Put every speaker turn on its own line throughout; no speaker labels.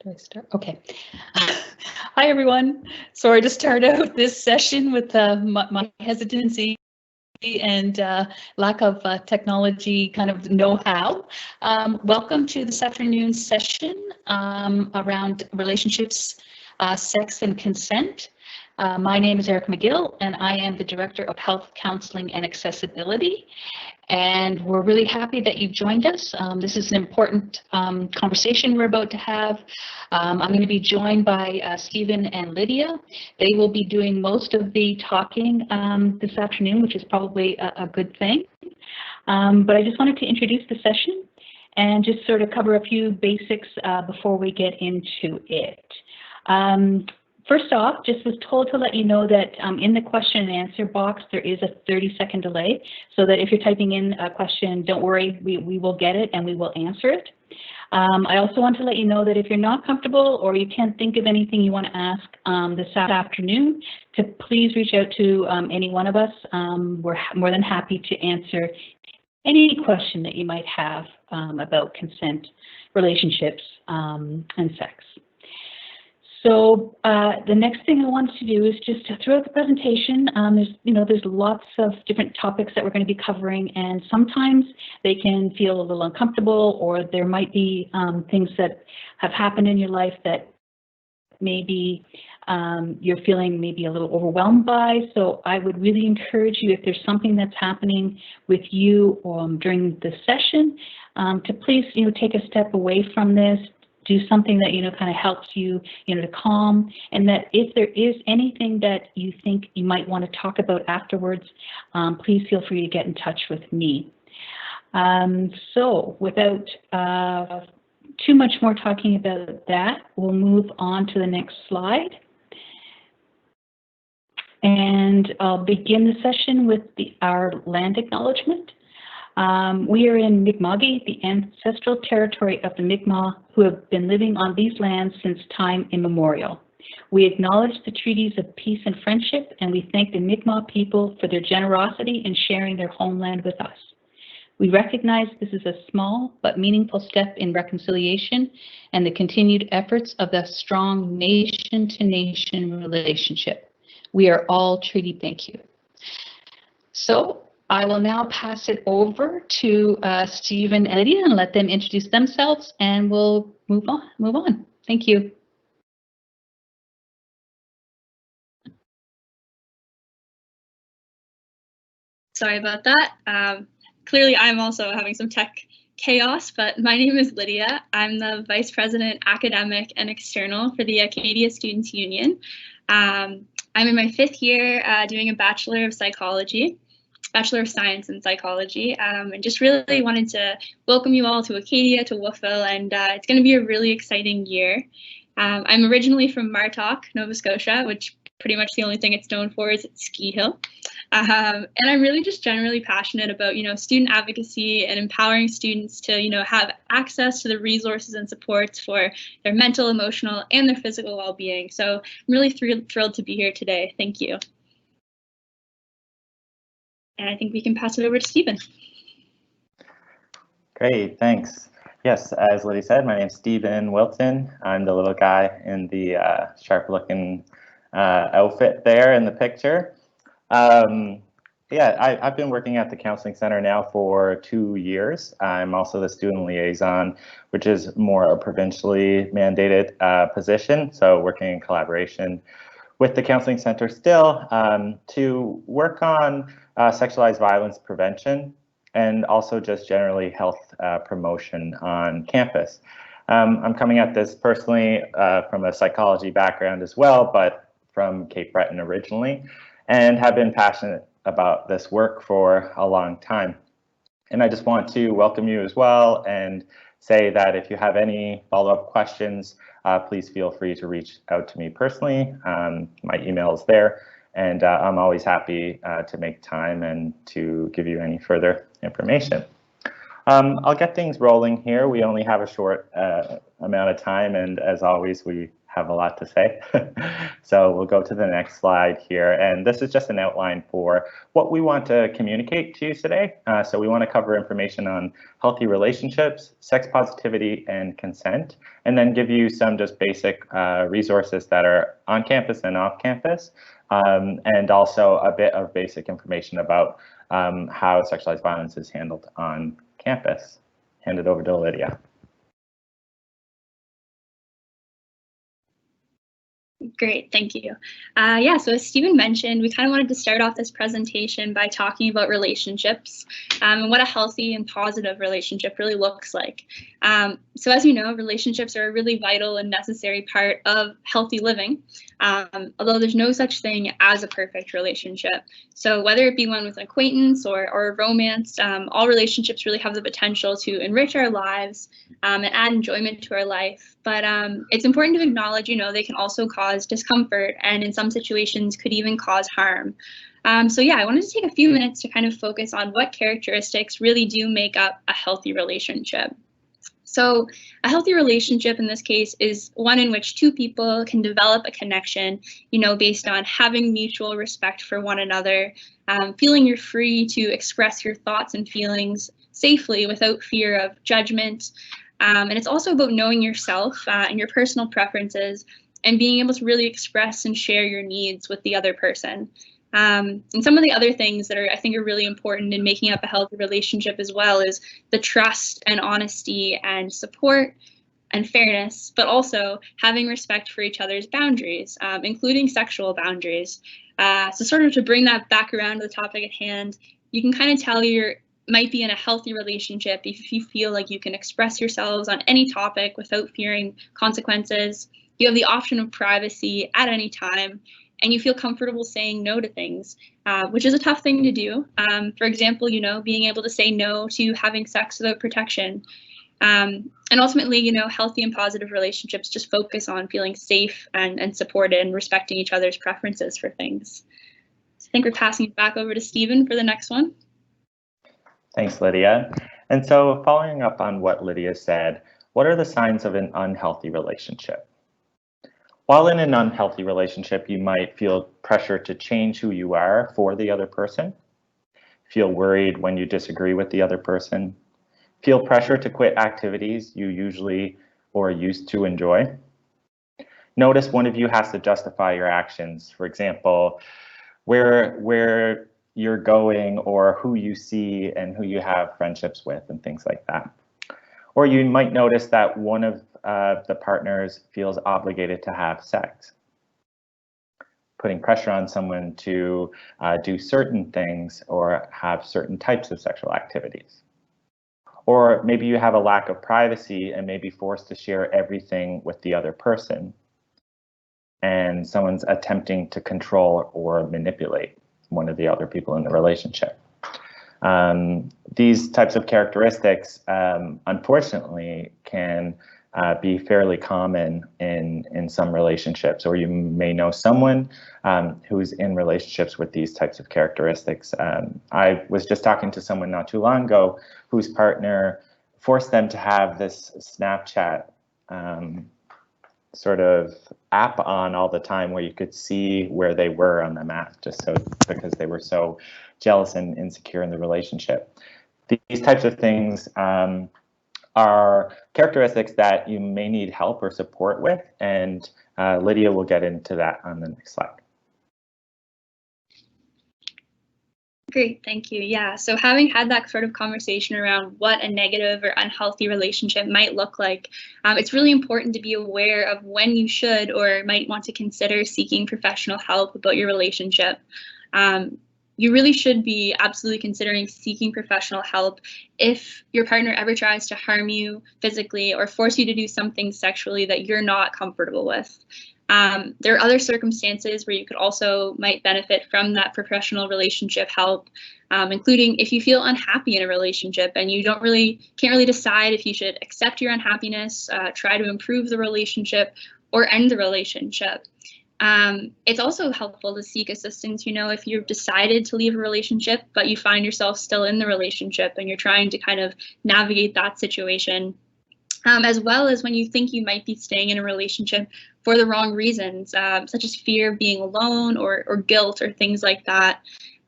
Do I start? Okay. Hi, everyone. Sorry to start out this session with my hesitancy and lack of technology kind of know-how. Welcome to this afternoon's session around relationships, sex, and consent. My name is Erica McGill, and I am the Director of Health, Counseling, and Accessibility. And we're really happy that you've joined us. This is an important conversation we're about to have. I'm going to be joined by Stephen and Lydia. They will be doing most of the talking this afternoon, which is probably a good thing. But I just wanted to introduce the session and just sort of cover a few basics before we get into it. First off, just was told to let you know that in the question and answer box, there is a 30-second delay, so that if you're typing in a question, don't worry, we will get it and we will answer it. I also want to let you know that if you're not comfortable or you can't think of anything you want to ask this afternoon, to please reach out to any one of us. We're more than happy to answer any question that you might have about consent, relationships, and sex. So the next thing I wanted to do is just throughout the presentation, there's lots of different topics that we're going to be covering, and sometimes they can feel a little uncomfortable, or there might be things that have happened in your life that maybe you're feeling maybe a little overwhelmed by. So I would really encourage you, if there's something that's happening with you during the session, to please take a step away from this. Do something that kind of helps you to calm, and that if there is anything that you think you might want to talk about afterwards, please feel free to get in touch with me. So without too much more talking about that, we'll move on to the next slide. And I'll begin the session with our land acknowledgement. We are in Mi'kma'ki, the ancestral territory of the Mi'kmaq, who have been living on these lands since time immemorial. We acknowledge the treaties of peace and friendship, and we thank the Mi'kmaq people for their generosity in sharing their homeland with us. We recognize this is a small but meaningful step in reconciliation and the continued efforts of the strong nation-to-nation relationship. We are all treaty thank you. So, I will now pass it over to Stephen and Lydia and let them introduce themselves, and we'll move on. Thank you.
Sorry about that. Clearly, I'm also having some tech chaos, but my name is Lydia. I'm the Vice President, Academic and External for the Acadia Students' Union. I'm in my 5th year doing a Bachelor of Science in Psychology, and just really wanted to welcome you all to Acadia, to Wolfville, and it's going to be a really exciting year. I'm originally from Martok, Nova Scotia, which pretty much the only thing it's known for is its ski hill. And I'm really just generally passionate about, student advocacy and empowering students to, have access to the resources and supports for their mental, emotional, and their physical well-being. So I'm really thrilled to be here today. Thank you. And I think we can pass it over to Stephen.
Great, thanks. Yes, as Lydia said, my name's Stephen Wilton. I'm the little guy in the sharp-looking outfit there in the picture. I've been working at the Counseling Center now for 2 years. I'm also the student liaison, which is more a provincially mandated position, so working in collaboration with the Counseling Center still to work on sexualized violence prevention and also just generally health promotion on campus. I'm coming at this personally from a psychology background as well, but from Cape Breton originally, and have been passionate about this work for a long time. And I just want to welcome you as well and say that if you have any follow-up questions, please feel free to reach out to me personally. My email is there, and I'm always happy to make time and to give you any further information. I'll get things rolling here. We only have a short amount of time, and as always, we have a lot to say. So we'll go to the next slide here. And this is just an outline for what we want to communicate to you today. So we want to cover information on healthy relationships, sex positivity, and consent, and then give you some just basic resources that are on campus and off campus, and also a bit of basic information about how sexualized violence is handled on campus. Hand it over to Lydia.
Great, thank you. Yeah, so as Stephen mentioned, we kind of wanted to start off this presentation by talking about relationships and what a healthy and positive relationship really looks like. So as you know, relationships are a really vital and necessary part of healthy living, although there's no such thing as a perfect relationship. So whether it be one with an acquaintance or a romance, all relationships really have the potential to enrich our lives and add enjoyment to our life. But it's important to acknowledge, they can also cause discomfort and in some situations could even cause harm. So yeah, I wanted to take a few minutes to kind of focus on what characteristics really do make up a healthy relationship. So a healthy relationship in this case is one in which two people can develop a connection, based on having mutual respect for one another, feeling you're free to express your thoughts and feelings safely without fear of judgment. And it's also about knowing yourself and your personal preferences and being able to really express and share your needs with the other person. And some of the other things that I think are really important in making up a healthy relationship as well is the trust and honesty and support and fairness, but also having respect for each other's boundaries, including sexual boundaries. So sort of to bring that back around to the topic at hand, you can kind of tell you might be in a healthy relationship if you feel like you can express yourselves on any topic without fearing consequences. You have the option of privacy at any time, and you feel comfortable saying no to things, which is a tough thing to do. For example, being able to say no to having sex without protection. And ultimately, healthy and positive relationships just focus on feeling safe and supported and respecting each other's preferences for things. So I think we're passing it back over to Stephen for the next one.
Thanks, Lydia. And so following up on what Lydia said, what are the signs of an unhealthy relationship? While in an unhealthy relationship, you might feel pressure to change who you are for the other person, feel worried when you disagree with the other person, feel pressure to quit activities you usually or used to enjoy. Notice one of you has to justify your actions, for example, where you're going or who you see and who you have friendships with and things like that. Or you might notice that one of the partners feels obligated to have sex, putting pressure on someone to do certain things or have certain types of sexual activities. Or maybe you have a lack of privacy and may be forced to share everything with the other person, and someone's attempting to control or manipulate one of the other people in the relationship. These types of characteristics, unfortunately, can be fairly common in some relationships, or you may know someone who's in relationships with these types of characteristics. I was just talking to someone not too long ago whose partner forced them to have this Snapchat sort of app on all the time where you could see where they were on the map, just so because they were so jealous and insecure in the relationship. These types of things are characteristics that you may need help or support with, and Lydia will get into that on the next slide.
Great, thank you. Yeah, so having had that sort of conversation around what a negative or unhealthy relationship might look like, it's really important to be aware of when you should or might want to consider seeking professional help about your relationship. You really should be absolutely considering seeking professional help if your partner ever tries to harm you physically or force you to do something sexually that you're not comfortable with. There are other circumstances where you could also might benefit from that professional relationship help, including if you feel unhappy in a relationship and you can't really decide if you should accept your unhappiness, try to improve the relationship, or end the relationship. It's also helpful to seek assistance, if you've decided to leave a relationship, but you find yourself still in the relationship and you're trying to kind of navigate that situation. as well as when you think you might be staying in a relationship for the wrong reasons, such as fear of being alone or guilt or things like that.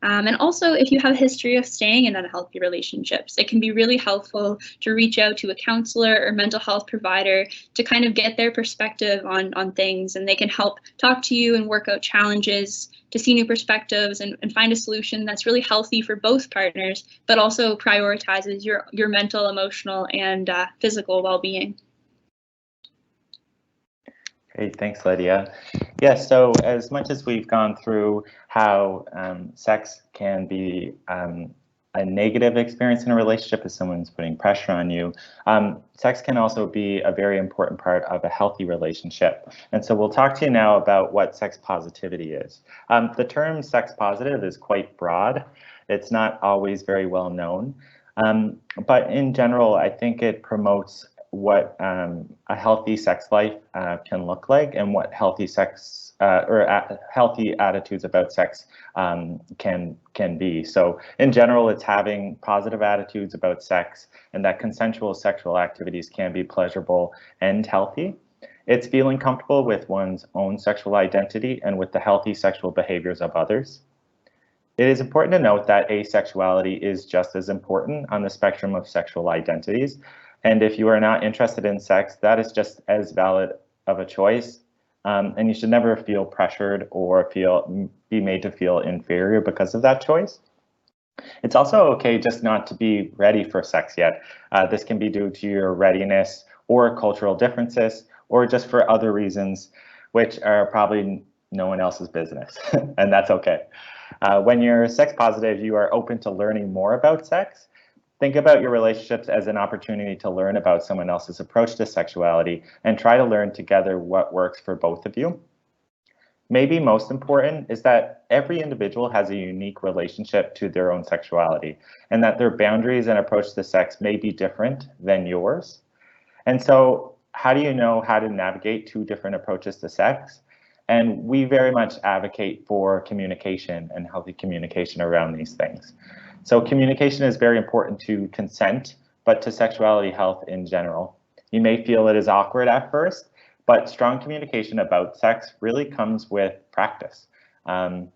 And also, if you have a history of staying in unhealthy relationships, it can be really helpful to reach out to a counselor or mental health provider to kind of get their perspective on things, and they can help talk to you and work out challenges to see new perspectives and find a solution that's really healthy for both partners, but also prioritizes your mental, emotional, and physical well-being.
Great, thanks, Lydia. Yes, so as much as we've gone through how sex can be a negative experience in a relationship if someone's putting pressure on you, sex can also be a very important part of a healthy relationship. And so we'll talk to you now about what sex positivity is. The term sex positive is quite broad. It's not always very well known. But in general, I think it promotes what a healthy sex life can look like, and what healthy sex healthy attitudes about sex can be. So in general, it's having positive attitudes about sex, and that consensual sexual activities can be pleasurable and healthy. It's feeling comfortable with one's own sexual identity and with the healthy sexual behaviors of others. It is important to note that asexuality is just as important on the spectrum of sexual identities. And if you are not interested in sex, that is just as valid of a choice. And you should never feel pressured or be made to feel inferior because of that choice. It's also okay just not to be ready for sex yet. This can be due to your readiness or cultural differences, or just for other reasons, which are probably no one else's business, and that's okay. When you're sex positive, you are open to learning more about sex. Think about your relationships as an opportunity to learn about someone else's approach to sexuality and try to learn together what works for both of you. Maybe most important is that every individual has a unique relationship to their own sexuality, and that their boundaries and approach to sex may be different than yours. And so how do you know how to navigate two different approaches to sex? And we very much advocate for communication and healthy communication around these things. So communication is very important to consent, but to sexuality health in general. You may feel it is awkward at first, but strong communication about sex really comes with practice.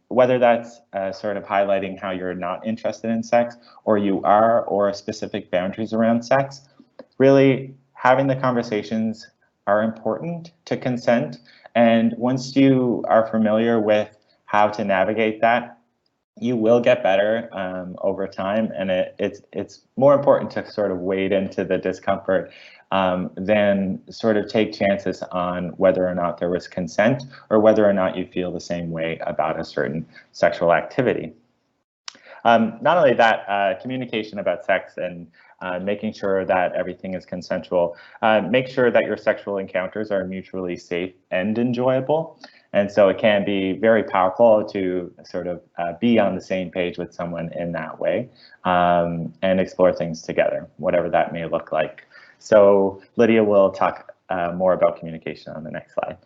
Whether that's sort of highlighting how you're not interested in sex, or you are, or specific boundaries around sex, really having the conversations are important to consent. And once you are familiar with how to navigate that, you will get better over time, and it's more important to sort of wade into the discomfort than sort of take chances on whether or not there was consent or whether or not you feel the same way about a certain sexual activity. Not only that, communication about sex and making sure that everything is consensual. Make sure that your sexual encounters are mutually safe and enjoyable. And so it can be very powerful to sort of be on the same page with someone in that way and explore things together, whatever that may look like. So Lydia will talk more about communication on the next slide.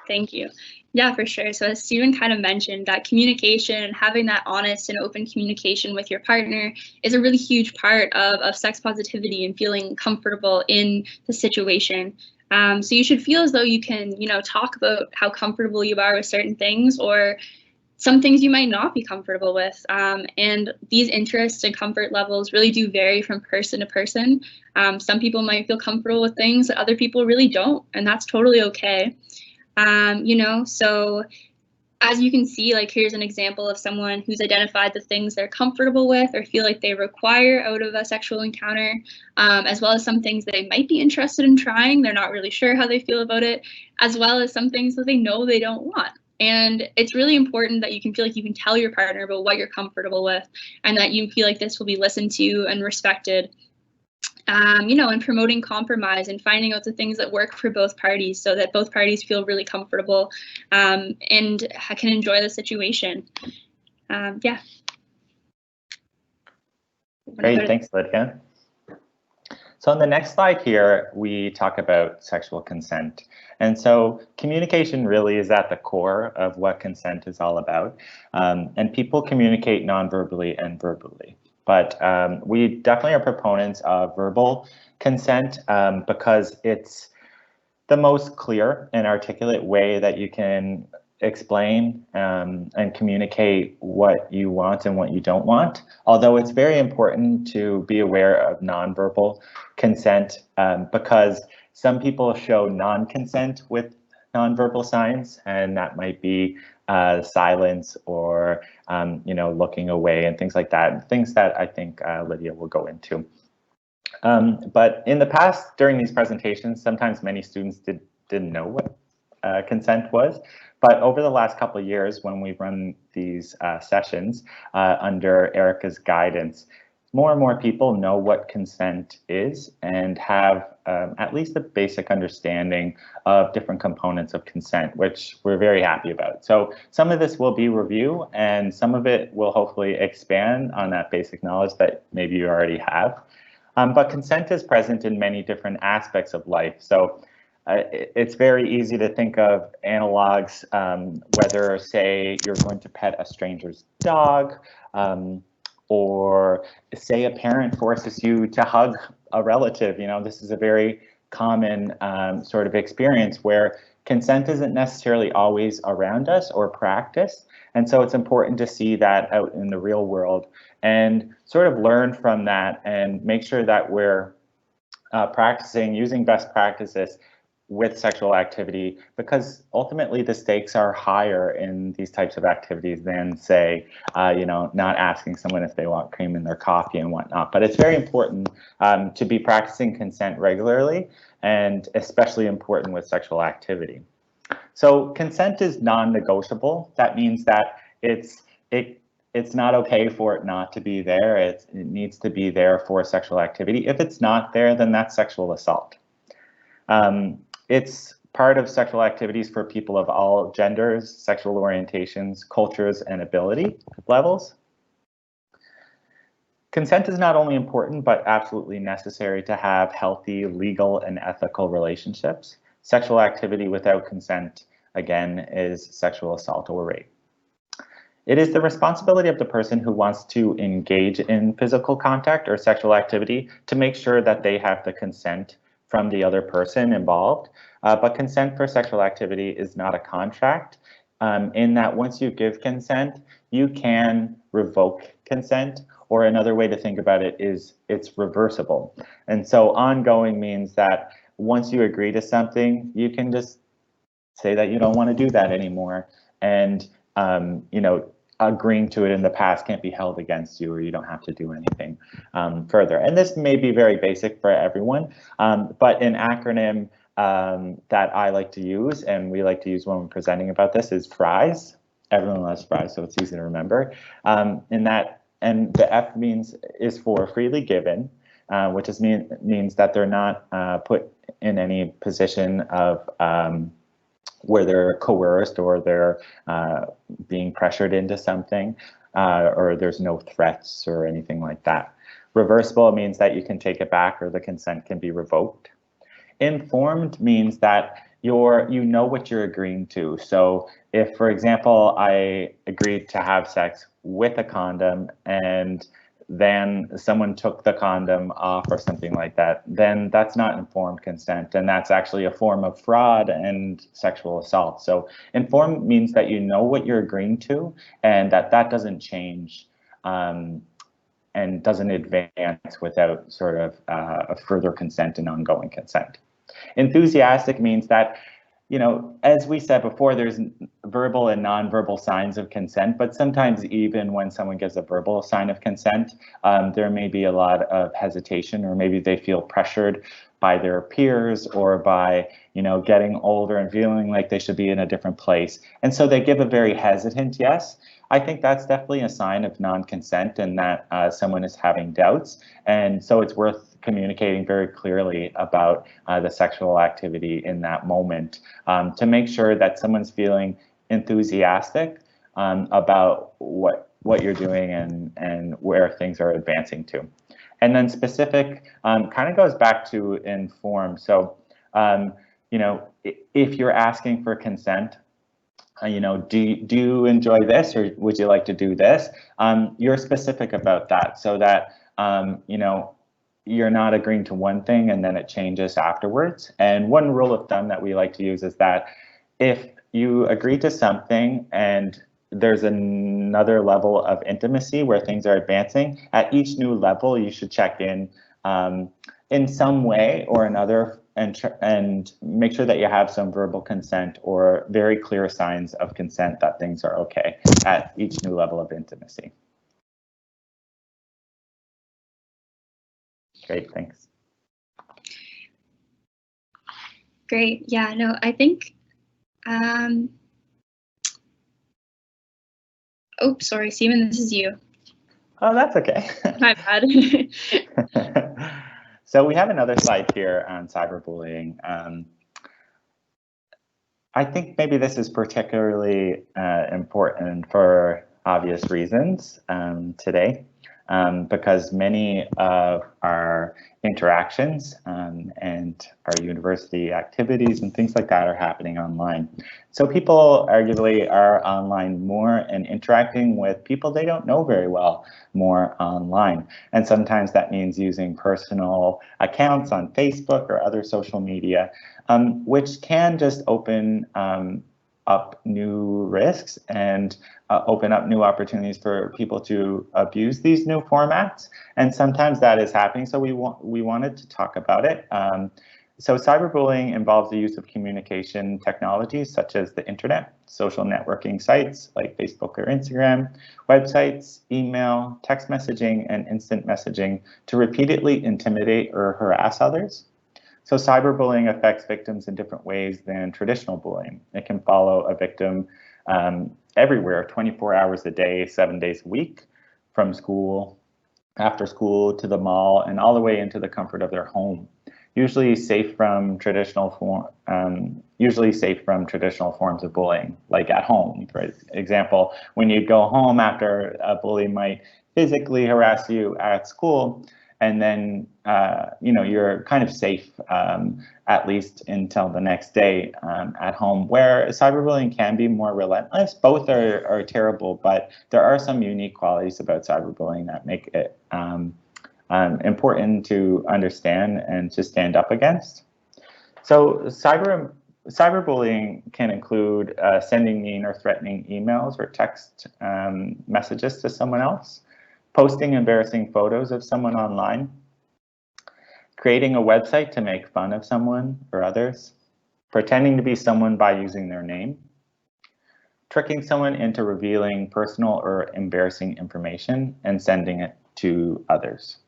Thank you. Yeah, for sure. So as Stephen kind of mentioned, that communication and having that honest and open communication with your partner is a really huge part of sex positivity and feeling comfortable in the situation. So you should feel as though you can, talk about how comfortable you are with certain things, or some things you might not be comfortable with. And these interests and comfort levels really do vary from person to person. Some people might feel comfortable with things that other people really don't, and that's totally okay. So as you can see, like, here's an example of someone who's identified the things they're comfortable with or feel like they require out of a sexual encounter, as well as some things they might be interested in trying. They're not really sure how they feel about it, as well as some things that they know they don't want. And it's really important that you can feel like you can tell your partner about what you're comfortable with, and that you feel like this will be listened to and respected. And promoting compromise and finding out the things that work for both parties, so that both parties feel really comfortable and can enjoy the situation. Yeah.
Great, thanks, Lydia. So on the next slide here, we talk about sexual consent. And so communication really is at the core of what consent is all about. And people communicate non-verbally and verbally. but we definitely are proponents of verbal consent because it's the most clear and articulate way that you can explain and communicate what you want and what you don't want. Although it's very important to be aware of nonverbal consent because some people show non-consent with nonverbal signs, and that might be silence or looking away and things like that. Things that I think Lydia will go into. But in the past, during these presentations, sometimes many students didn't know what consent was. But over the last couple of years, when we've run these sessions under Erica's guidance, more and more people know what consent is and have at least a basic understanding of different components of consent, which we're very happy about. So some of this will be review, and some of it will hopefully expand on that basic knowledge that maybe you already have. But consent is present in many different aspects of life. So it's very easy to think of analogs, whether, say, you're going to pet a stranger's dog, or say a parent forces you to hug a relative. This is a very common sort of experience where consent isn't necessarily always around us or practiced. And so it's important to see that out in the real world and sort of learn from that and make sure that we're practicing using best practices with sexual activity, because ultimately the stakes are higher in these types of activities than, say, not asking someone if they want cream in their coffee and whatnot. But it's very important to be practicing consent regularly, and especially important with sexual activity. So consent is non-negotiable. That means that it's not okay for it not to be there. It needs to be there for sexual activity. If it's not there, then that's sexual assault. It's part of sexual activities for people of all genders, sexual orientations, cultures, and ability levels. Consent is not only important, but absolutely necessary to have healthy, legal, and ethical relationships. Sexual activity without consent, again, is sexual assault or rape. It is the responsibility of the person who wants to engage in physical contact or sexual activity to make sure that they have the consent from the other person involved. But consent for sexual activity is not a contract, in that once you give consent, you can revoke consent, or another way to think about it is it's reversible. And so ongoing means that once you agree to something, you can just say that you don't want to do that anymore. And agreeing to it in the past can't be held against you, or you don't have to do anything further. And this may be very basic for everyone, but an acronym that I like to use, and we like to use when we're presenting about this, is FRIES. Everyone loves FRIES, so it's easy to remember. And the F is for freely given, which means that they're not put in any position of where they're coerced or they're being pressured into something, or there's no threats or anything like that. Reversible means that you can take it back or the consent can be revoked. Informed means that you know what you're agreeing to. So if, for example, I agreed to have sex with a condom and then someone took the condom off or something like that, then that's not informed consent, and that's actually a form of fraud and sexual assault. So informed means that you know what you're agreeing to and that doesn't change and doesn't advance without sort of a further consent and ongoing consent. Enthusiastic means that, as we said before, there's verbal and nonverbal signs of consent, but sometimes even when someone gives a verbal sign of consent, there may be a lot of hesitation, or maybe they feel pressured by their peers or by, getting older and feeling like they should be in a different place. And so they give a very hesitant yes. I think that's definitely a sign of non-consent and that someone is having doubts. And so it's worth communicating very clearly about the sexual activity in that moment to make sure that someone's feeling enthusiastic about what you're doing and where things are advancing to. And then specific kind of goes back to informed. So, if you're asking for consent, do you enjoy this, or would you like to do this? You're specific about that, so that you're not agreeing to one thing and then it changes afterwards. And one rule of thumb that we like to use is that if you agree to something and there's another level of intimacy where things are advancing, at each new level you should check in some way or another, and make sure that you have some verbal consent or very clear signs of consent that things are okay at each new level of intimacy. Great, thanks.
Great. Yeah, no, I think, oh, sorry, Stephen, this is you.
Oh, that's okay.
My bad.
So we have another slide here on cyberbullying. I think maybe this is particularly important for obvious reasons today, because many of our interactions and our university activities and things like that are happening online. So people arguably are online more and interacting with people they don't know very well more online. And sometimes that means using personal accounts on Facebook or other social media, which can just open up new risks and open up new opportunities for people to abuse these new formats. And sometimes that is happening, so we wanted to talk about it. So cyberbullying involves the use of communication technologies such as the internet, social networking sites like Facebook or Instagram, websites, email, text messaging, and instant messaging to repeatedly intimidate or harass others. So cyberbullying affects victims in different ways than traditional bullying. It can follow a victim everywhere, 24 hours a day, 7 days a week, from school, after school, to the mall, and all the way into the comfort of their home. Usually safe from traditional forms of bullying, like at home. For example, when you go home after a bully might physically harass you at school, and then you're kind of safe at least until the next day at home, where cyberbullying can be more relentless. Both are terrible, but there are some unique qualities about cyberbullying that make it important to understand and to stand up against. So cyberbullying can include sending mean or threatening emails or text messages to someone else, posting embarrassing photos of someone online, creating a website to make fun of someone or others, pretending to be someone by using their name, tricking someone into revealing personal or embarrassing information and sending it to others.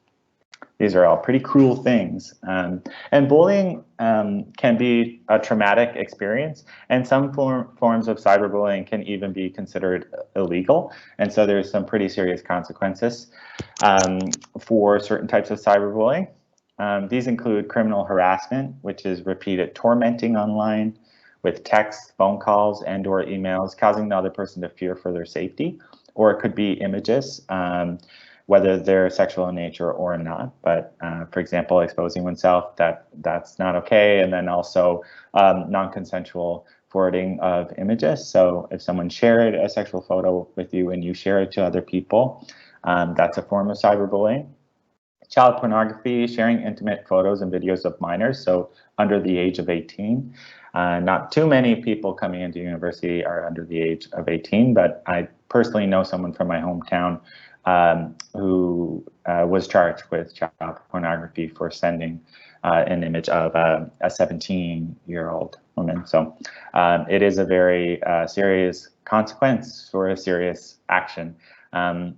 These are all pretty cruel things. And bullying can be a traumatic experience, and some forms of cyberbullying can even be considered illegal. And so there's some pretty serious consequences for certain types of cyberbullying. These include criminal harassment, which is repeated tormenting online with texts, phone calls, and/or emails, causing the other person to fear for their safety. Or it could be images, whether they're sexual in nature or not. But for example, exposing oneself, that's not okay. And then also non-consensual forwarding of images. So if someone shared a sexual photo with you and you share it to other people, that's a form of cyberbullying. Child pornography, sharing intimate photos and videos of minors, so under the age of 18. Not too many people coming into university are under the age of 18, but I personally know someone from my hometown who was charged with child pornography for sending an image of a 17-year-old woman. So it is a very serious consequence for a serious action.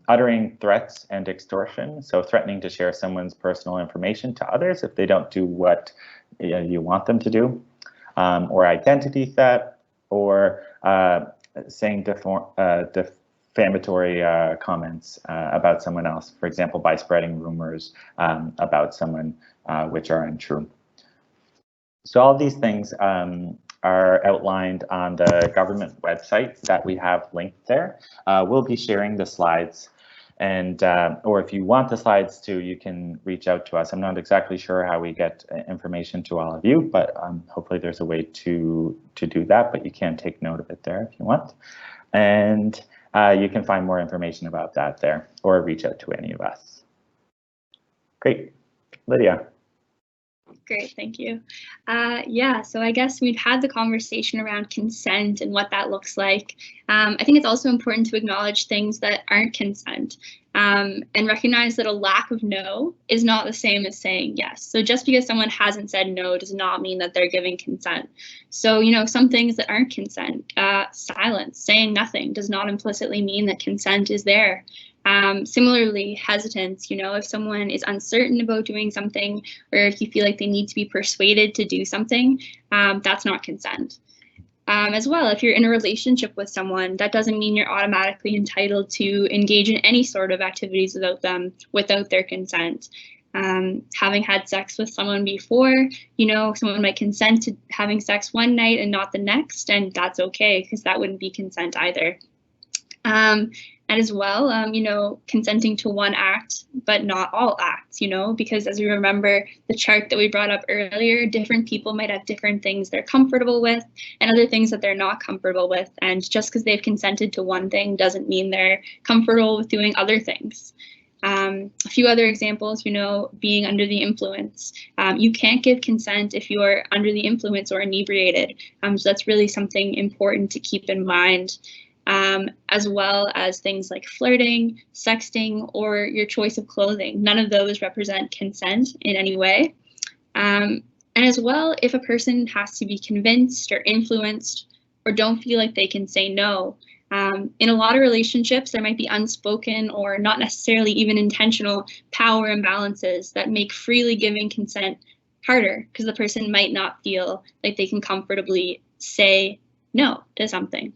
Uttering threats and extortion, so threatening to share someone's personal information to others if they don't do what you want them to do, or identity theft, or saying defamatory comments about someone else, for example, by spreading rumors about someone which are untrue. So all these things are outlined on the government website that we have linked there. We'll be sharing the slides And or if you want the slides too, you can reach out to us. I'm not exactly sure how we get information to all of you, but hopefully there's a way to do that, but you can take note of it there if you want. And you can find more information about that there or reach out to any of us. Great. Lydia.
Great, thank you. Yeah, so I guess we've had the conversation around consent and what that looks like. I think it's also important to acknowledge things that aren't consent and recognize that a lack of no is not the same as saying yes. So just because someone hasn't said no does not mean that they're giving consent. So, you know, some things that aren't consent, silence, saying nothing does not implicitly mean that consent is there. Similarly, hesitance, you know, if someone is uncertain about doing something, or if you feel like they need to be persuaded to do something, that's not consent. As well, if you're in a relationship with someone, that doesn't mean you're automatically entitled to engage in any sort of activities without their consent. Having had sex with someone before, you know, someone might consent to having sex one night and not the next, and that's okay, because that wouldn't be consent either. And as well, you know, consenting to one act, but not all acts, you know, because as we remember the chart that we brought up earlier, different people might have different things they're comfortable with and other things that they're not comfortable with. And just because they've consented to one thing doesn't mean they're comfortable with doing other things. A few other examples, you know, being under the influence. You can't give consent if you're under the influence or inebriated. So that's really something important to keep in mind. As well as things like flirting, sexting, or your choice of clothing. None of those represent consent in any way. And as well, if a person has to be convinced or influenced or don't feel like they can say no, in a lot of relationships, there might be unspoken or not necessarily even intentional power imbalances that make freely giving consent harder because the person might not feel like they can comfortably say no to something.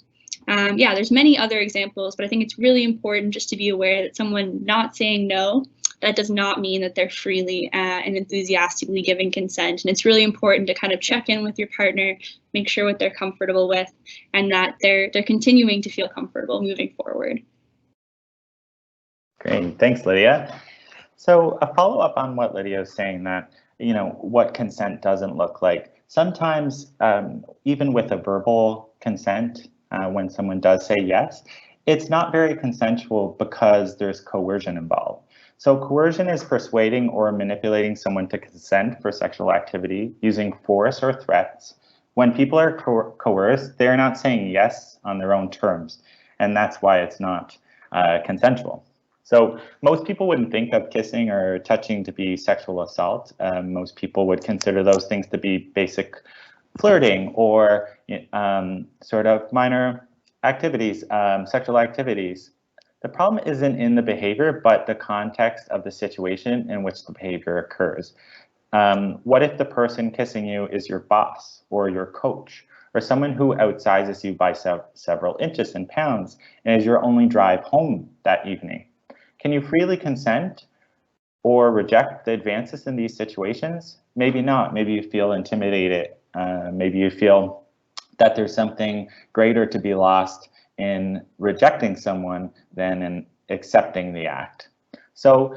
Yeah, there's many other examples, but I think it's really important just to be aware that someone not saying no, that does not mean that they're freely and enthusiastically giving consent. And it's really important to kind of check in with your partner, make sure what they're comfortable with, and that they're continuing to feel comfortable moving forward.
Great, thanks, Lydia. So a follow-up on what Lydia is saying, that, you know, what consent doesn't look like. Sometimes even with a verbal consent, when someone does say yes, it's not very consensual because there's coercion involved. So coercion is persuading or manipulating someone to consent for sexual activity using force or threats. When people are coerced, they're not saying yes on their own terms, and that's why it's not consensual. So most people wouldn't think of kissing or touching to be sexual assault. Most people would consider those things to be basic flirting or sort of minor activities, sexual activities. The problem isn't in the behavior, but the context of the situation in which the behavior occurs. What if the person kissing you is your boss or your coach or someone who outsizes you by several inches and pounds and is your only drive home that evening? Can you freely consent or reject the advances in these situations? Maybe not. Maybe you feel intimidated. Maybe you feel that there's something greater to be lost in rejecting someone than in accepting the act. So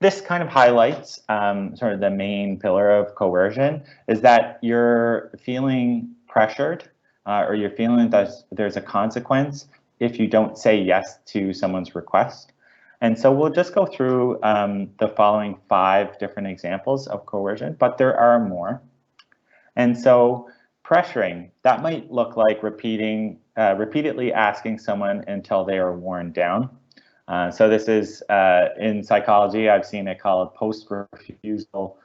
this kind of highlights sort of the main pillar of coercion, is that you're feeling pressured or you're feeling that there's a consequence if you don't say yes to someone's request. And so we'll just go through the following 5 different examples of coercion, but there are more. And so pressuring, that might look like repeatedly asking someone until they are worn down. So this is in psychology, I've seen it called post-refusal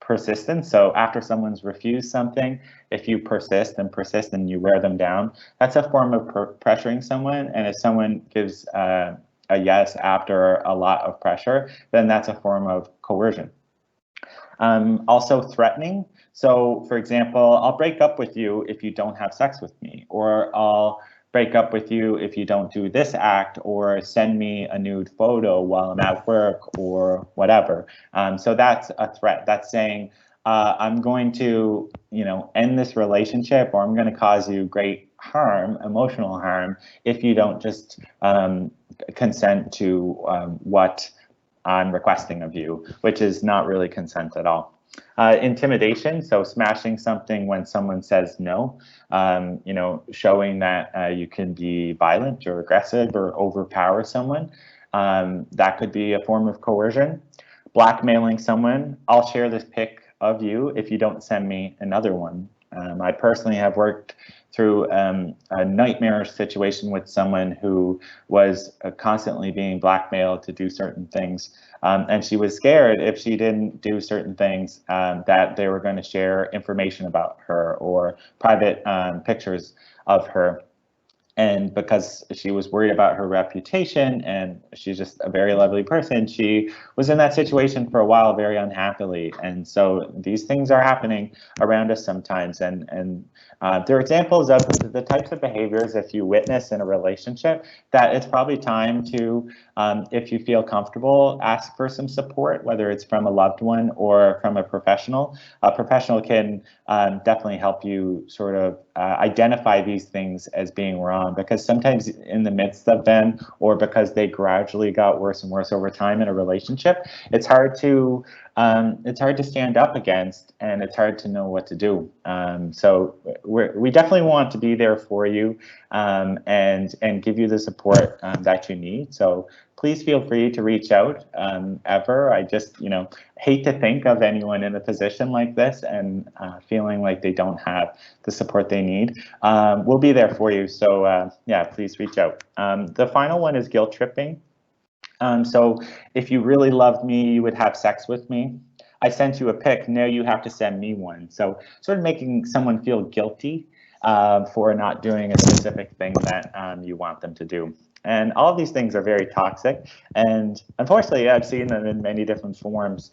persistence. So after someone's refused something, if you persist and you wear them down, that's a form of pressuring someone. And if someone gives a yes after a lot of pressure, then that's a form of coercion. Also threatening. So for example, I'll break up with you if you don't have sex with me, or I'll break up with you if you don't do this act, or send me a nude photo while I'm at work, or whatever. So that's a threat. That's saying, I'm going to, end this relationship, or I'm going to cause you great harm, emotional harm, if you don't just consent to what I'm requesting of you, which is not really consent at all. Intimidation, so smashing something when someone says no, showing that you can be violent or aggressive or overpower someone. That could be a form of coercion. Blackmailing someone, I'll share this pic of you if you don't send me another one. I personally have worked through a nightmarish situation with someone who was constantly being blackmailed to do certain things. And she was scared if she didn't do certain things that they were going to share information about her or private pictures of her. And because she was worried about her reputation, and she's just a very lovely person, she was in that situation for a while very unhappily. And so these things are happening around us sometimes. And there are examples of the types of behaviors, if you witness in a relationship, that it's probably time to, if you feel comfortable, ask for some support, whether it's from a loved one or from a professional. A professional can definitely help you sort of identify these things as being wrong, because sometimes in the midst of them, or because they gradually got worse and worse over time in a relationship, it's hard to stand up against, and it's hard to know what to do. So we definitely want to be there for you and give you the support that you need. So please feel free to reach out ever. I just, hate to think of anyone in a position like this and feeling like they don't have the support they need. We'll be there for you. So yeah, please reach out. The final one is guilt tripping. So if you really loved me, you would have sex with me. I sent you a pic, now you have to send me one. So sort of making someone feel guilty for not doing a specific thing that you want them to do. And all of these things are very toxic. And unfortunately, I've seen them in many different forms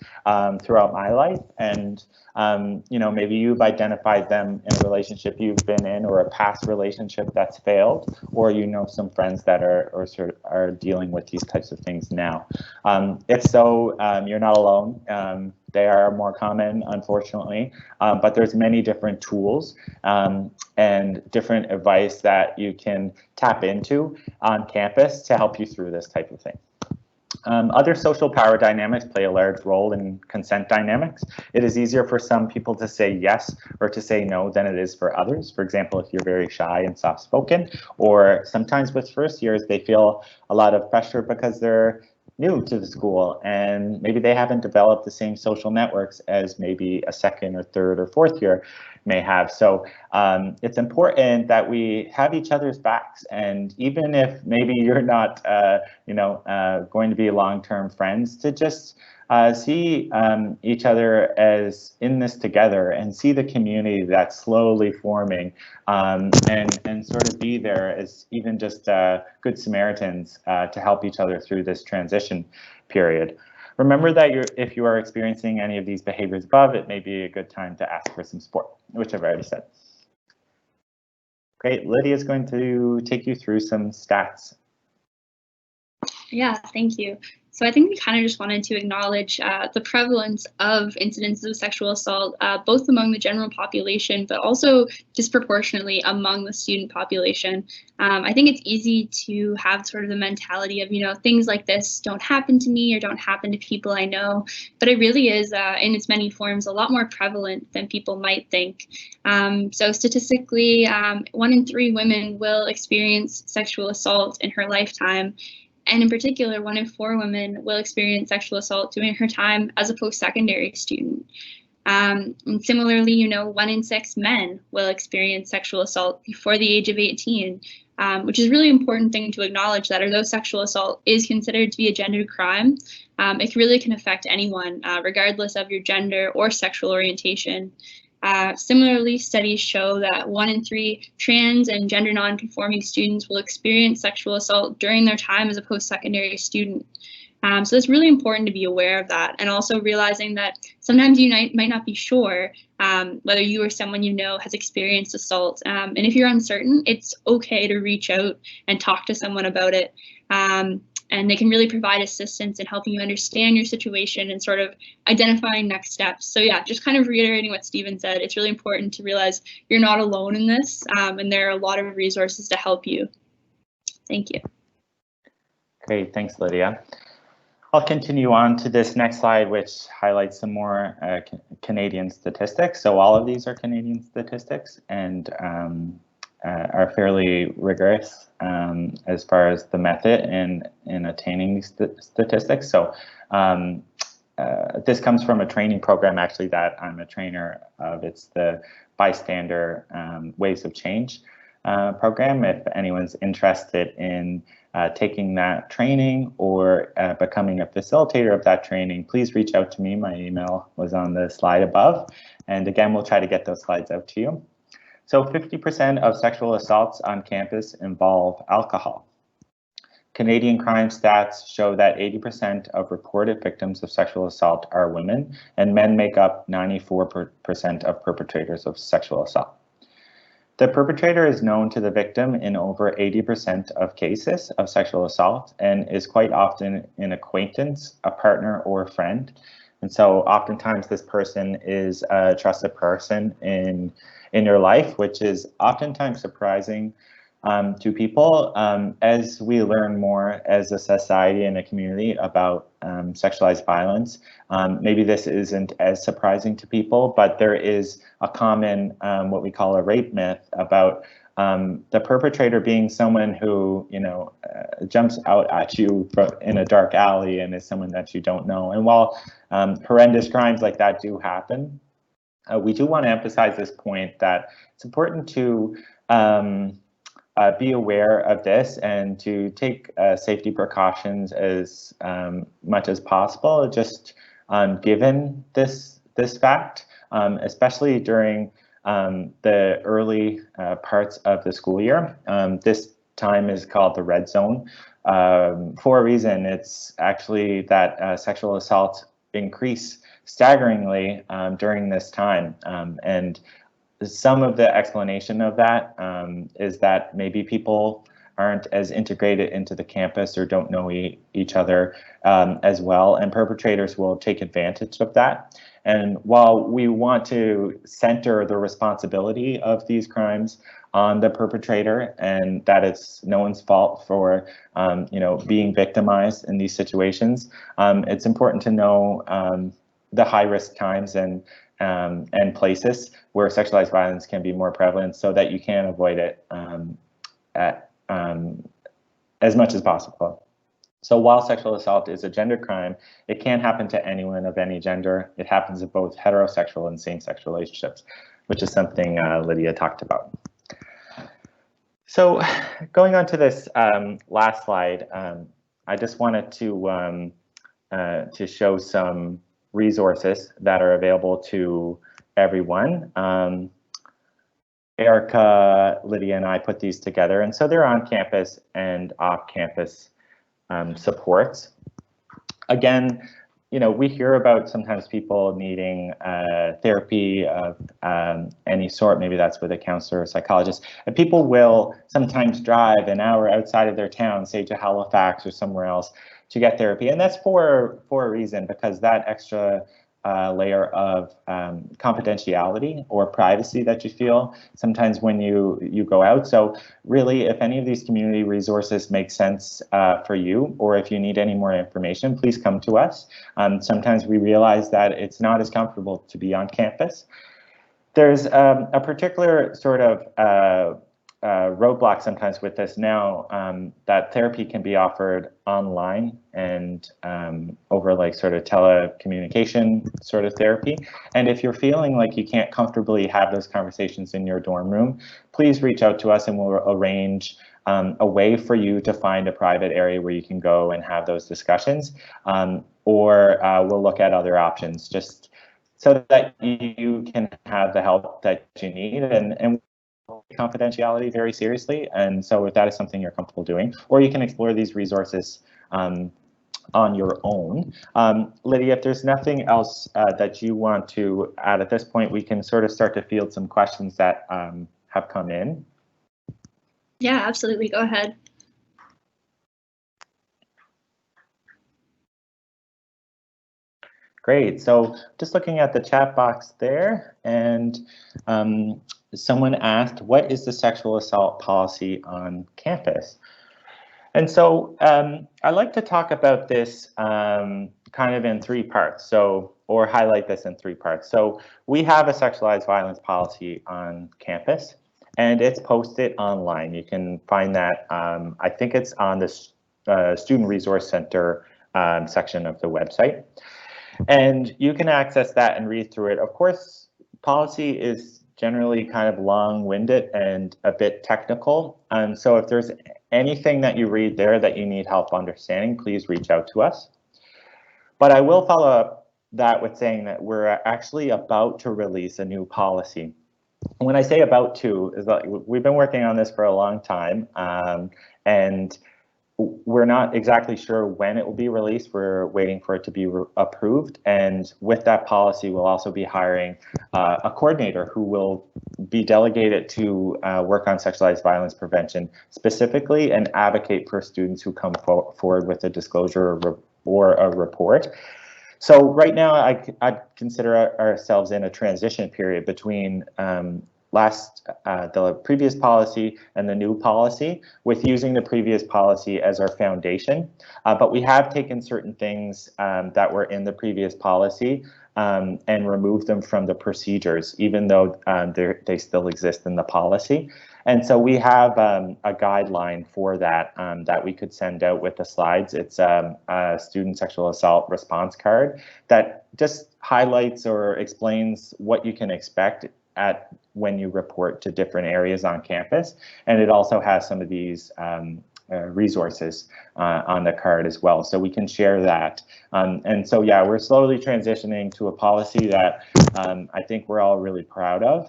throughout my life. And maybe you've identified them in a relationship you've been in, or a past relationship that's failed, or some friends that are dealing with these types of things now. If so, you're not alone. They are more common, unfortunately, but there's many different tools and different advice that you can tap into on campus to help you through this type of thing. Other social power dynamics play a large role in consent dynamics. It is easier for some people to say yes or to say no than it is for others. For example, if you're very shy and soft-spoken, or sometimes with first years, they feel a lot of pressure because they're new to the school and maybe they haven't developed the same social networks as maybe a second or third or fourth year may have. So it's important that we have each other's backs, and even if maybe you're not going to be long-term friends, to just see each other as in this together and see the community that's slowly forming, and sort of be there as even just good Samaritans to help each other through this transition period. Remember that if you are experiencing any of these behaviors above, it may be a good time to ask for some support, which I've already said. Great, Lydia is going to take you through some stats.
Yeah, thank you. So I think we kind of just wanted to acknowledge the prevalence of incidences of sexual assault, both among the general population, but also disproportionately among the student population. I think it's easy to have sort of the mentality of, things like this don't happen to me or don't happen to people I know, but it really is, in its many forms, a lot more prevalent than people might think. So statistically, 1 in 3 women will experience sexual assault in her lifetime. And in particular, 1 in 4 women will experience sexual assault during her time as a post-secondary student. And similarly, 1 in 6 men will experience sexual assault before the age of 18, which is a really important thing to acknowledge, that although sexual assault is considered to be a gendered crime, it really can affect anyone, regardless of your gender or sexual orientation. Similarly, studies show that 1 in 3 trans and gender non-conforming students will experience sexual assault during their time as a post-secondary student. So it's really important to be aware of that, and also realizing that sometimes you might not be sure whether you or someone you know has experienced assault. And if you're uncertain, it's okay to reach out and talk to someone about it. and they can really provide assistance in helping you understand your situation and sort of identifying next steps. So yeah, just kind of reiterating what Stephen said, it's really important to realize you're not alone in this, and there are a lot of resources to help you. Thank you.
Great, thanks, Lydia. I'll continue on to this next slide, which highlights some more Canadian statistics. So all of these are Canadian statistics and are fairly rigorous as far as the method in attaining these statistics. So this comes from a training program actually that I'm a trainer of. It's the Bystander Waves of Change program. If anyone's interested in taking that training or becoming a facilitator of that training, please reach out to me. My email was on the slide above. And again, we'll try to get those slides out to you. So 50% of sexual assaults on campus involve alcohol. Canadian crime stats show that 80% of reported victims of sexual assault are women, and men make up 94% of perpetrators of sexual assault. The perpetrator is known to the victim in over 80% of cases of sexual assault and is quite often an acquaintance, a partner, or a friend. And so oftentimes this person is a trusted person in your life, which is oftentimes surprising to people as we learn more as a society and a community about sexualized violence. Maybe this isn't as surprising to people, but there is a common what we call a rape myth about the perpetrator being someone who, you know, jumps out at you in a dark alley and is someone that you don't know. And while horrendous crimes like that do happen, we do want to emphasize this point that it's important to be aware of this and to take safety precautions as much as possible, just given this fact, especially during the early parts of the school year. This time is called the red zone for a reason. It's actually that sexual assaults increase staggeringly during this time, and some of the explanation of that is that maybe people aren't as integrated into the campus or don't know each other as well, and perpetrators will take advantage of that. And while we want to center the responsibility of these crimes on the perpetrator and that it's no one's fault for you know, being victimized in these situations, it's important to know the high-risk times and places where sexualized violence can be more prevalent so that you can avoid it as much as possible. So while sexual assault is a gender crime, it can happen to anyone of any gender. It happens in both heterosexual and same-sex relationships, which is something Lydia talked about. So going on to this last slide, I just wanted to show some resources that are available to everyone. Erica, Lydia, and I put these together, and so they're on campus and off campus supports. Again, you know, we hear about sometimes people needing therapy of any sort. Maybe that's with a counselor or psychologist. And people will sometimes drive an hour outside of their town, say to Halifax or somewhere else, to get therapy. And that's for a reason, because that extra layer of confidentiality or privacy that you feel sometimes when you go out. So really, if any of these community resources make sense for you, or if you need any more information, please come to us. Sometimes we realize that it's not as comfortable to be on campus. There's a particular sort of roadblock sometimes with this now, that therapy can be offered online and over like sort of telecommunication sort of therapy. And if you're feeling like you can't comfortably have those conversations in your dorm room, please reach out to us and we'll arrange a way for you to find a private area where you can go and have those discussions, or we'll look at other options just so that you can have the help that you need. And confidentiality very seriously, and so if that is something you're comfortable doing, or you can explore these resources on your own. Lydia, if there's nothing else that you want to add at this point, we can sort of start to field some questions that have come in.
Yeah, absolutely. Go ahead.
Great. So just looking at the chat box there, and someone asked, what is the sexual assault policy on campus? And so I like to talk about this kind of in three parts, or highlight this in three parts. So we have a sexualized violence policy on campus, and it's posted online. You can find that, I think it's on the Student Resource Center section of the website. And you can access that and read through it. Of course, policy is generally kind of long-winded and a bit technical. So if there's anything that you read there that you need help understanding, please reach out to us. But I will follow up that with saying that we're actually about to release a new policy. When I say about to, is that we've been working on this for a long time, and we're not exactly sure when it will be released. We're waiting for it to be approved. And with that policy, we'll also be hiring a coordinator who will be delegated to work on sexualized violence prevention specifically and advocate for students who come forward with a disclosure or a report. So right now, I consider ourselves in a transition period between the previous policy and the new policy, with using the previous policy as our foundation. But we have taken certain things that were in the previous policy and removed them from the procedures, even though they still exist in the policy. And so we have a guideline for that that we could send out with the slides. It's a student sexual assault response card that just highlights or explains what you can expect when you report to different areas on campus. And it also has some of these resources on the card as well, so we can share that. And so, yeah, we're slowly transitioning to a policy that I think we're all really proud of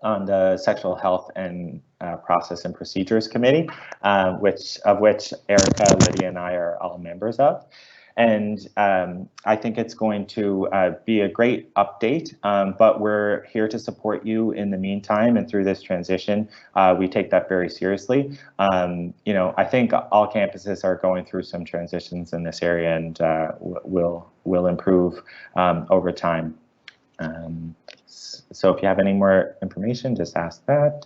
on the Sexual Health and Process and Procedures Committee, of which Erica, Lydia, and I are all members of. And I think it's going to be a great update, but we're here to support you in the meantime and through this transition. We take that very seriously. You know, I think all campuses are going through some transitions in this area, and will improve over time. So if you have any more information, just ask that.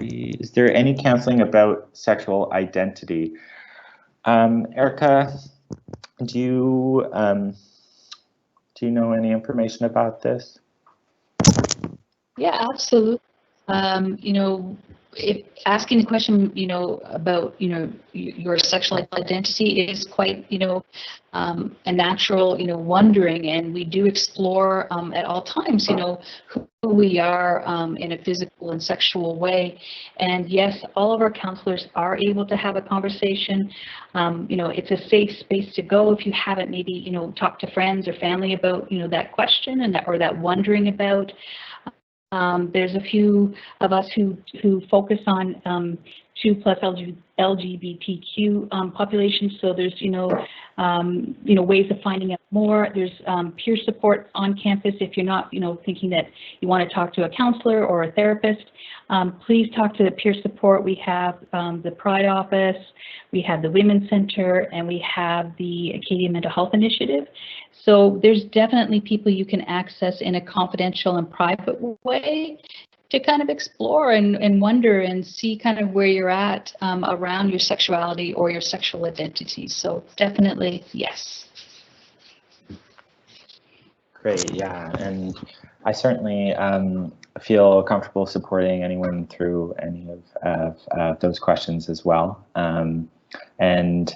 Is there any counseling about sexual identity? Erica, do you know any information about this?
Yeah, absolutely. You know, if asking the question, you know, about, you know, your sexual identity is quite, you know, a natural, you know, wondering, and we do explore at all times, you know, who we are in a physical and sexual way. And yes, all of our counselors are able to have a conversation. You know, it's a safe space to go if you haven't maybe, you know, talked to friends or family about, you know, that question and or that wondering about. There's a few of us who focus on 2+ LGBTQ populations. So there's, you know, ways of finding out more. There's peer support on campus. If you're not, you know, thinking that you want to talk to a counselor or a therapist, please talk to the peer support. We have the Pride office, we have the Women's Center, and we have the Acadia Mental Health Initiative. So there's definitely people you can access in a confidential and private way to kind of explore and wonder and see kind of where you're at around your sexuality or your sexual identity. So definitely, yes.
Great, yeah, and I certainly feel comfortable supporting anyone through any of those questions as well. And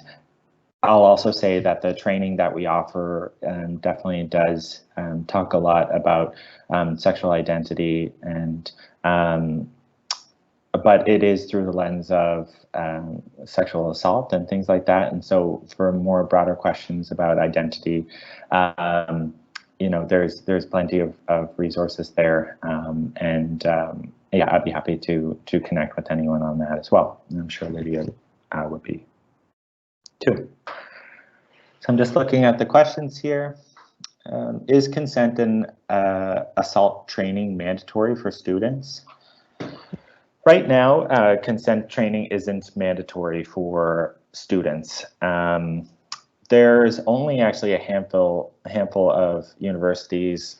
I'll also say that the training that we offer definitely does talk a lot about sexual identity, and but it is through the lens of sexual assault and things like that. And so for more broader questions about identity, you know, there's plenty of resources there, and yeah, I'd be happy to connect with anyone on that as well. And I'm sure Lydia would be too. So I'm just looking at the questions here. Is consent and assault training mandatory for students? Right now, consent training isn't mandatory for students. there's only actually a handful of universities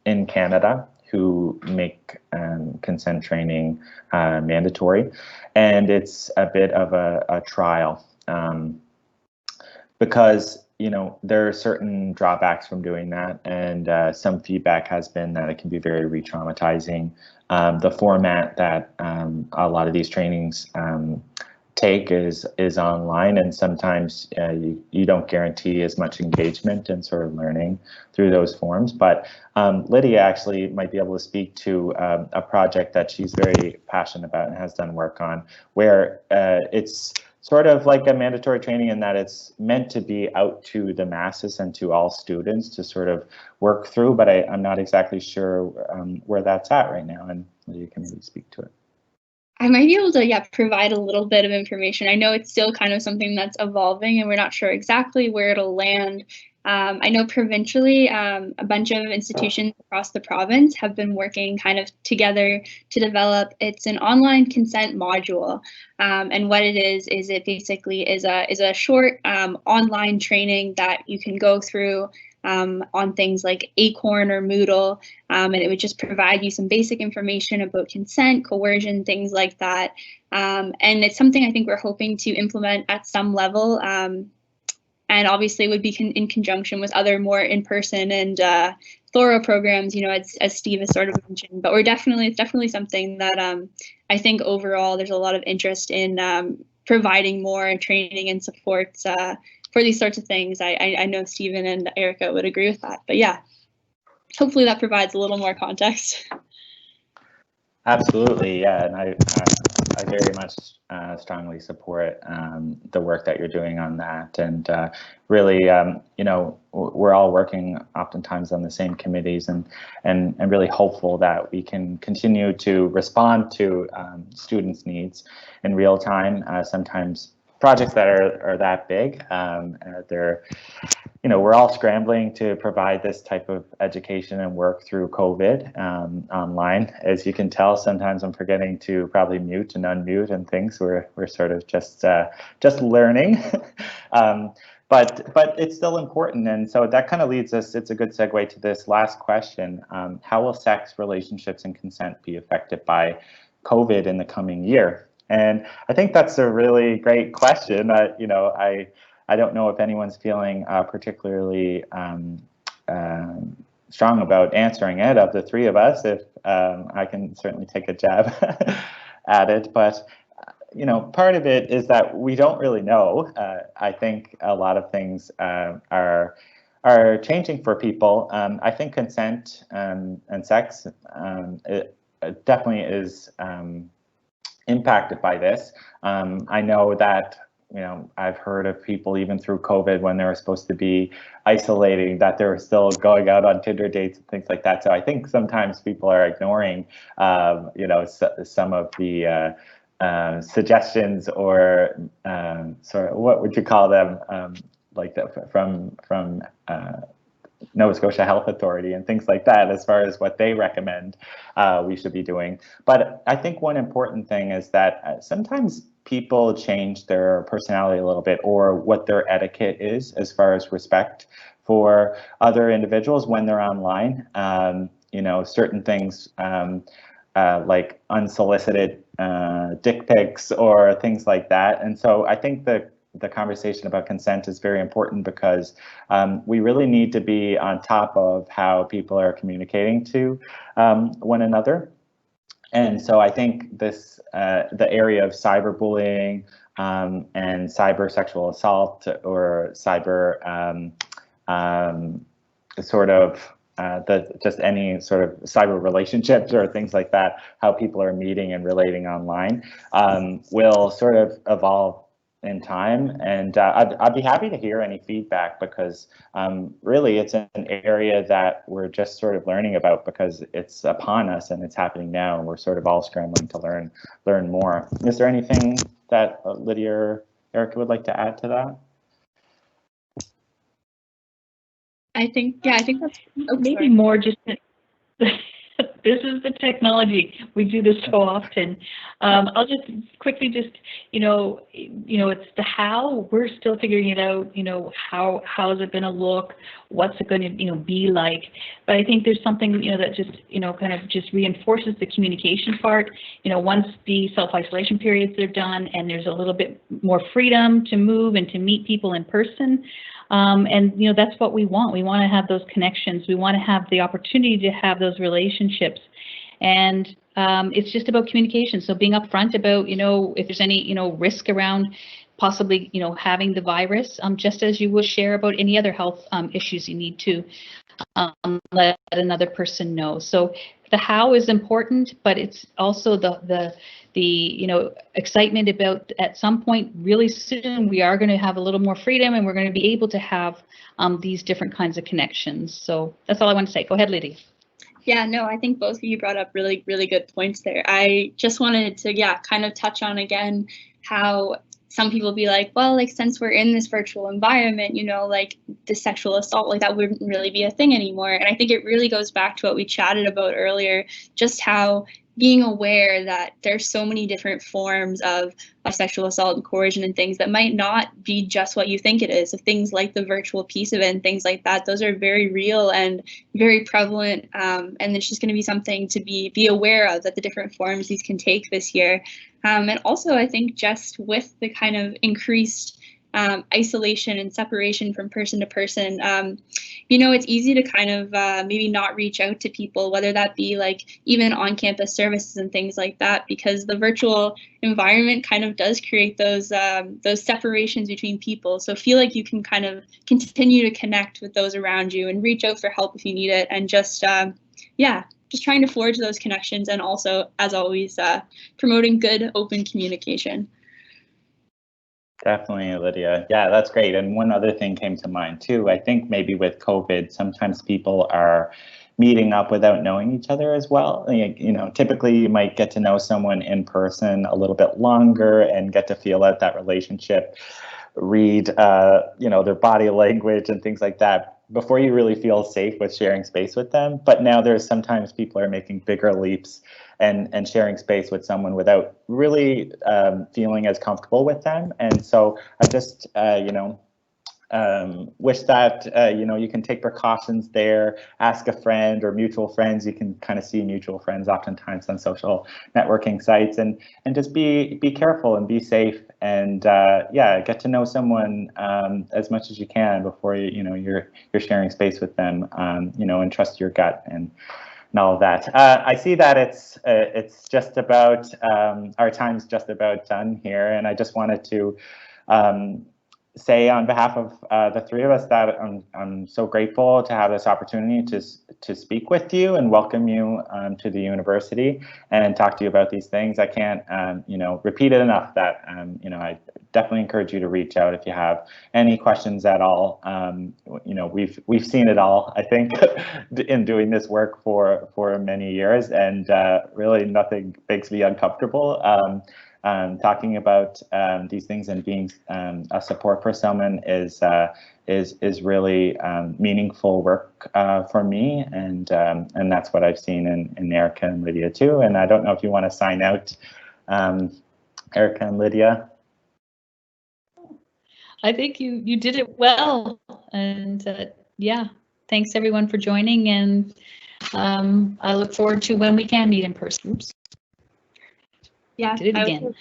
in Canada who make consent training mandatory, and it's a bit of a trial because there are certain drawbacks from doing that, and some feedback has been that it can be very re-traumatizing. The format that a lot of these trainings take is online, and sometimes you don't guarantee as much engagement and sort of learning through those forms. But Lydia actually might be able to speak to a project that she's very passionate about and has done work on, where it's sort of like a mandatory training in that it's meant to be out to the masses and to all students to sort of work through, but I'm not exactly sure where that's at right now, and you can maybe speak to it.
I might be able to, provide a little bit of information. I know it's still kind of something that's evolving and we're not sure exactly where it'll land. I know provincially, a bunch of institutions across the province have been working kind of together to develop. It's an online consent module, and what it is it basically is a short online training that you can go through on things like Acorn or Moodle, and it would just provide you some basic information about consent, coercion, things like that. And it's something I think we're hoping to implement at some level. And obviously would be in conjunction with other more in-person and thorough programs, as Steve has sort of mentioned. But it's definitely something that I think overall there's a lot of interest in providing more training and supports for these sorts of things. I know Stephen and Erica would agree with that. But yeah, hopefully that provides a little more context.
Absolutely, yeah, and I very much strongly support the work that you're doing on that, and really, we're all working oftentimes on the same committees, and really hopeful that we can continue to respond to students' needs in real time. Sometimes projects that are that big, they're we're all scrambling to provide this type of education and work through COVID online. As you can tell, sometimes I'm forgetting to probably mute and unmute and things. We're sort of just learning, but it's still important. And so that kind of leads us. It's a good segue to this last question: how will sex, relationships, and consent be affected by COVID in the coming year? And I think that's a really great question. I don't know if anyone's feeling particularly strong about answering it of the three of us. If I can certainly take a jab at it, but part of it is that we don't really know. I think a lot of things are changing for people. I think consent and sex it definitely is impacted by this. I know that I've heard of people even through COVID when they were supposed to be isolating that they were still going out on Tinder dates and things like that. So I think sometimes people are ignoring, some of the suggestions or sort of, what would you call them, from Nova Scotia Health Authority and things like that, as far as what they recommend we should be doing. But I think one important thing is that sometimes people change their personality a little bit, or what their etiquette is as far as respect for other individuals when they're online. Certain things like unsolicited dick pics or things like that. And so I think the conversation about consent is very important, because we really need to be on top of how people are communicating to one another. And so I think this the area of cyberbullying and cyber sexual assault, or cyber just any sort of cyber relationships or things like that, how people are meeting and relating online, will sort of evolve in time. And I'd be happy to hear any feedback, because really it's an area that we're just sort of learning about, because it's upon us and it's happening now, and we're sort of all scrambling to learn more. Is there anything that Lydia or Erica would like to add to that?
I think that's
maybe more just This is the technology. We do this so often. I'll just quickly it's the how. We're still figuring it out. How is it going to look? What's it going to be like? But I think there's something that just kind of just reinforces the communication part. Once the self-isolation periods are done and there's a little bit more freedom to move and to meet people in person. And that's what we want. We want to have those connections. We want to have the opportunity to have those relationships. And it's just about communication. So being upfront about, if there's any, risk around possibly, having the virus, just as you would share about any other health issues you need to let another person know. So the how is important, but it's also the excitement about at some point really soon we are going to have a little more freedom and we're going to be able to have these different kinds of connections. So that's all I want to say. Go ahead, Lydia.
Yeah, no, I think both of you brought up really, really good points there. I just wanted to, kind of touch on again how some people be like, well, like, since we're in this virtual environment, like the sexual assault, like that wouldn't really be a thing anymore. And I think it really goes back to what we chatted about earlier, just how being aware that there's so many different forms of sexual assault and coercion and things that might not be just what you think it is. So things like the virtual piece of it and things like that, those are very real and very prevalent. And it's just going to be something to be aware of, that the different forms these can take this year. And also, I think just with the kind of increased isolation and separation from person to person, it's easy to kind of maybe not reach out to people, whether that be like even on-campus services and things like that, because the virtual environment kind of does create those separations between people. So feel like you can kind of continue to connect with those around you and reach out for help if you need it, and just just trying to forge those connections, and also, as always, promoting good open communication.
Definitely, Lydia. Yeah, that's great. And one other thing came to mind too. I think maybe with COVID, sometimes people are meeting up without knowing each other as well. Typically you might get to know someone in person a little bit longer and get to feel out that relationship, read, their body language and things like that before you really feel safe with sharing space with them. But now there's sometimes people are making bigger leaps and sharing space with someone without really feeling as comfortable with them. And so I just, wish that, you can take precautions there, ask a friend or mutual friends. You can kind of see mutual friends oftentimes on social networking sites, and just be careful and be safe, and get to know someone as much as you can before you're sharing space with them, and trust your gut and all of that. I see that it's just about our time's just about done here, and I just wanted to say on behalf of the three of us that I'm so grateful to have this opportunity to speak with you and welcome you to the university and talk to you about these things. I can't repeat it enough that I definitely encourage you to reach out if you have any questions at all. We've seen it all, I think, in doing this work for many years, and really nothing makes me uncomfortable. Talking about these things and being a support for someone is really meaningful work for me, and that's what I've seen in Erica and Lydia too. And I don't know if you want to sign out, Erica and Lydia.
I think you did it well, and thanks everyone for joining, and I look forward to when we can meet in person. Oops.
Yeah,
did it again.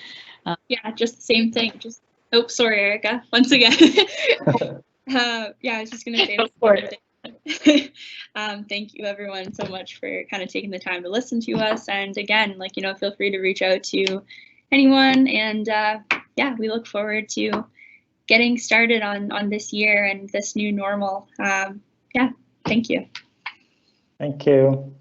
Just the same thing. Sorry, Erica. Once again. I was just gonna say thank you everyone so much for kind of taking the time to listen to us. And again, feel free to reach out to anyone. And we look forward to getting started on this year and this new normal. Thank you.
Thank you.